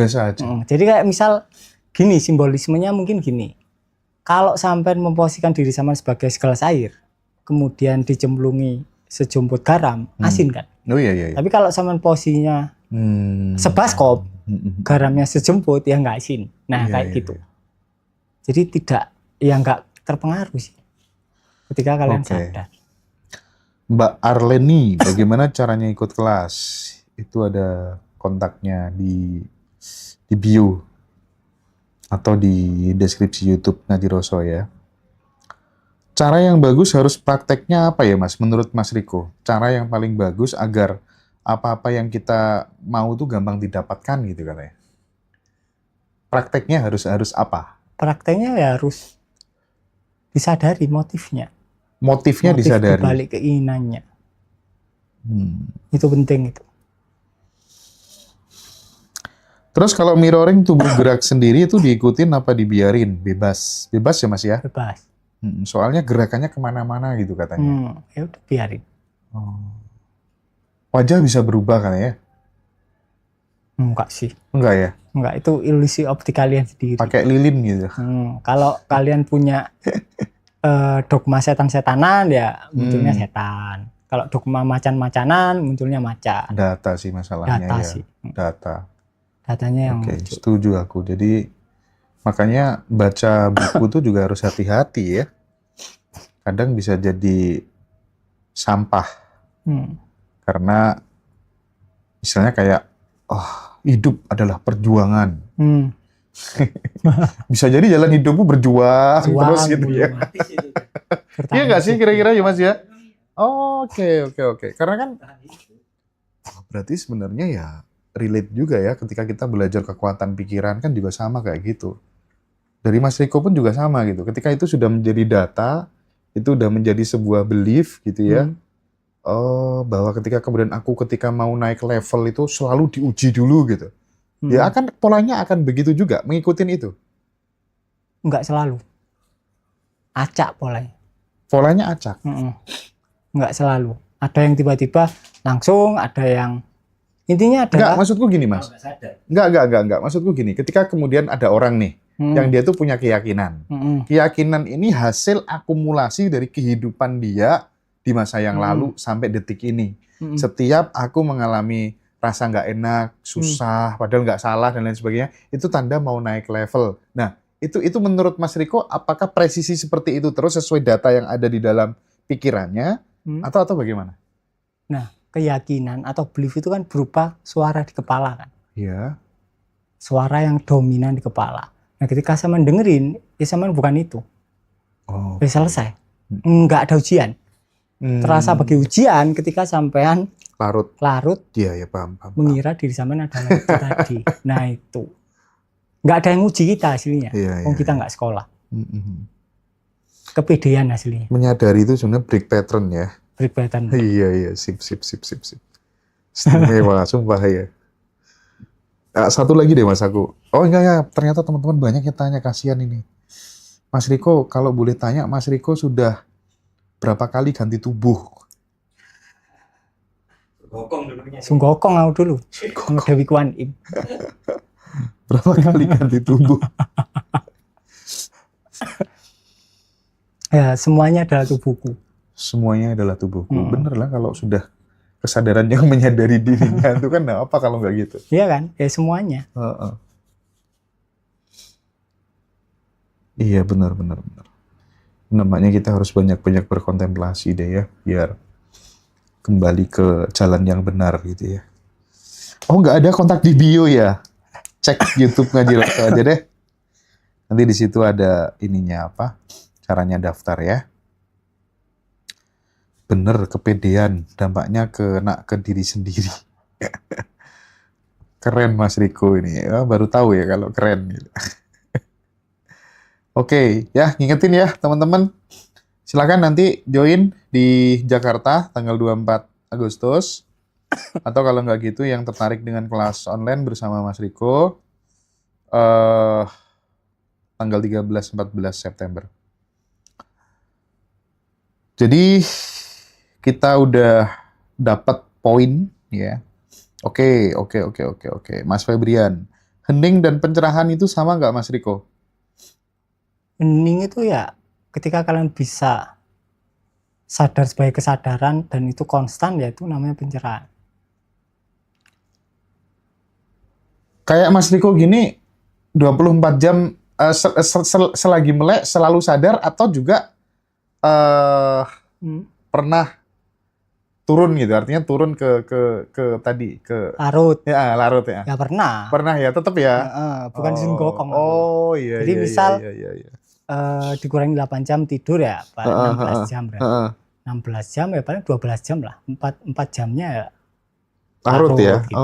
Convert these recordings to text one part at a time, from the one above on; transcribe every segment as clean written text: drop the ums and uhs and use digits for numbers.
Biasa aja. Jadi kayak misal gini, simbolismenya mungkin gini. Kalau sampai memposisikan diri sampean sebagai segelas air, kemudian dicemplungi sejumput garam, asin kan? Oh iya. Tapi kalau sampean posisinya sebaskop, garamnya sejemput, ya nggak asin. Nah, kayak gitu. Jadi nggak terpengaruh sih ketika kalian sadar. Mbak Arleni, bagaimana caranya ikut kelas? Itu ada kontaknya di bio atau di deskripsi YouTube Ngaji Roso ya. Cara yang bagus harus prakteknya apa ya Mas? Menurut Mas Riko, cara yang paling bagus agar apa-apa yang kita mau tuh gampang didapatkan gitu katanya. Prakteknya harus apa? Prakteknya ya harus disadari motifnya. Motifnya disadari. Motif dibalik keinginannya. Itu penting itu. Terus kalau mirroring tubuh gerak sendiri itu diikutin apa dibiarin? Bebas. Bebas ya Mas ya? Bebas. Soalnya gerakannya kemana-mana gitu katanya. Ya udah biarin. Wajah bisa berubah kan ya? Enggak sih. Enggak ya? Enggak, itu ilusi optik kalian sendiri. Pakai lilin gitu. Kalau kalian punya dogma setan-setanan ya munculnya setan. Kalau dogma macan-macanan munculnya macan. Data sih masalahnya. Data ya. sih. Datanya yang muncul. Setuju aku. Jadi makanya baca buku tuh juga harus hati-hati ya. Kadang bisa jadi sampah. Karena misalnya kayak hidup adalah perjuangan. Bisa jadi jalan hidupmu berjuang terus gitu ya. Iya nggak sih kira-kira ya Mas ya? Oke. Karena kan berarti sebenarnya ya relate juga ya ketika kita belajar kekuatan pikiran kan juga sama kayak gitu. Dari Mas Riko pun juga sama gitu. Ketika itu sudah menjadi data, itu udah menjadi sebuah belief gitu ya. Bahwa kemudian aku ketika mau naik level itu selalu diuji dulu gitu. Ya polanya akan begitu juga, mengikutin itu. Enggak selalu. Acak polanya. Polanya acak. Enggak selalu. Ada yang tiba-tiba langsung, ada yang intinya adalah. Enggak, maksudku gini Mas. Enggak. Maksudku gini, ketika kemudian ada orang nih, yang dia tuh punya keyakinan. Keyakinan ini hasil akumulasi dari kehidupan dia di masa yang lalu sampai detik ini. Setiap aku mengalami rasa nggak enak, susah, padahal nggak salah dan lain sebagainya, itu tanda mau naik level. Nah, itu menurut Mas Riko, apakah presisi seperti itu terus sesuai data yang ada di dalam pikirannya, atau bagaimana? Nah, keyakinan atau belief itu kan berupa suara di kepala kan? Iya. Suara yang dominan di kepala. Nah, ketika saya mendengerin, ya saya bukan itu. Selesai. Nggak ada ujian. Terasa bagi ujian ketika sampean larut, iya paham. Mengira diri sampean adalah itu tadi. Nah itu, nggak ada yang uji kita hasilnya. Kita nggak sekolah. Kepedean hasilnya. Menyadari itu sebenarnya break pattern ya. Break pattern. Iya, sip. Istimewa, sumpah ya. Satu lagi deh Mas aku. Enggak, ternyata teman-teman banyak yang tanya, kasihan ini. Mas Riko, kalau boleh tanya, Mas Riko sudah berapa kali ganti tubuh? Sunggokong aku dulu. Sama Dewi Kwan Im. Berapa kali ganti tubuh? Ya, semuanya adalah tubuhku. Semuanya adalah tubuhku. Bener lah kalau sudah kesadaran yang menyadari dirinya itu kan apa kalau nggak gitu? Iya kan? Ya semuanya. Iya benar. Namanya kita harus banyak-banyak berkontemplasi deh ya, biar kembali ke jalan yang benar gitu ya. Nggak ada kontak di bio ya? Cek YouTube Ngaji Roso aja deh. Nanti di situ ada ininya apa? Caranya daftar ya. Bener, kepedean. Dampaknya kena ke diri sendiri. Keren Mas Riko ini. Baru tahu ya kalau keren gitu. Oke, ya ngingetin ya teman-teman. Silakan nanti join di Jakarta tanggal 24 Agustus. Atau kalau nggak gitu yang tertarik dengan kelas online bersama Mas Riko. Tanggal 13-14 September. Jadi kita udah dapat poin ya. Oke. Mas Febrian. hening dan pencerahan itu sama nggak Mas Riko? Hening itu ya ketika kalian bisa sadar sebagai kesadaran dan itu konstan, ya itu namanya pencerahan. Kayak Mas Riko gini 24 jam selagi melek selalu sadar, atau juga pernah turun gitu, artinya turun ke tadi ke larut larut ya. Ya pernah Ya, tetap ya. bukan singgokong. Iya. Jadi iya, misal iya. dikurangi 8 jam tidur ya paling 16 jam berarti. 16 jam ya paling 12 jam lah, 4 jamnya ya larut ya. gitu.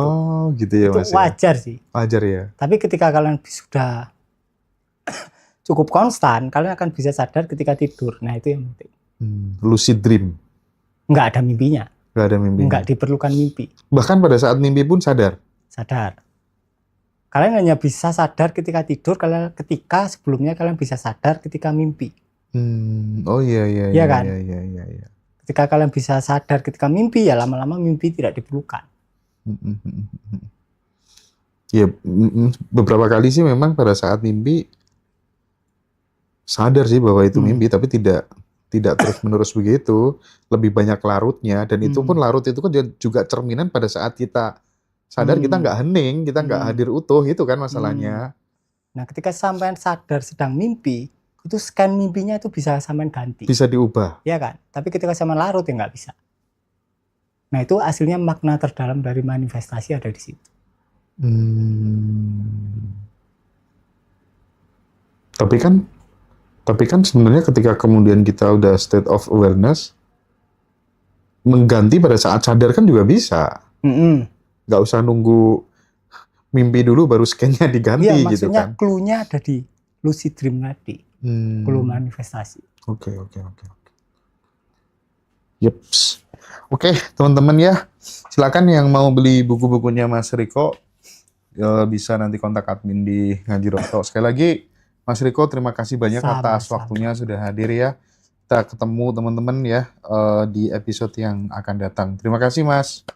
Gitu ya Itu Mas. wajar sih. Wajar ya. Tapi ketika kalian sudah cukup konstan, kalian akan bisa sadar ketika tidur. Nah itu yang penting. Lucid dream. Nggak ada mimpinya. Nggak ada mimpi. Nggak diperlukan mimpi. Bahkan pada saat mimpi pun sadar. Sadar. Kalian hanya bisa sadar ketika tidur, ketika sebelumnya kalian bisa sadar ketika mimpi. Oh iya. Iya kan? Iya. Ketika kalian bisa sadar ketika mimpi, ya lama-lama mimpi tidak diperlukan. Ya, beberapa kali sih memang pada saat mimpi sadar sih bahwa itu mimpi, tapi tidak terus-menerus begitu, lebih banyak larutnya, dan itu pun larut itu kan juga cerminan pada saat kita sadar kita nggak hening, kita nggak hadir utuh, itu kan masalahnya. Nah ketika sampean sadar sedang mimpi, itu scan mimpinya itu bisa sampean ganti. Bisa diubah. Iya kan? Tapi ketika sampean larut ya nggak bisa. Nah itu hasilnya makna terdalam dari manifestasi ada di situ. Tapi kan sebenarnya ketika kemudian kita udah state of awareness, mengganti pada saat sadar kan juga bisa. Nggak usah nunggu mimpi dulu baru scan-nya diganti gitu kan. Maksudnya clue-nya ada di lucid dream tadi. Clue manifestasi. Oke. Yeps. Oke, teman-teman ya. Silakan yang mau beli buku-bukunya Mas Riko, bisa nanti kontak admin di Ngaji Roto. Sekali lagi, Mas Riko, terima kasih banyak atas waktunya sudah hadir ya. Kita ketemu teman-teman ya di episode yang akan datang. Terima kasih Mas.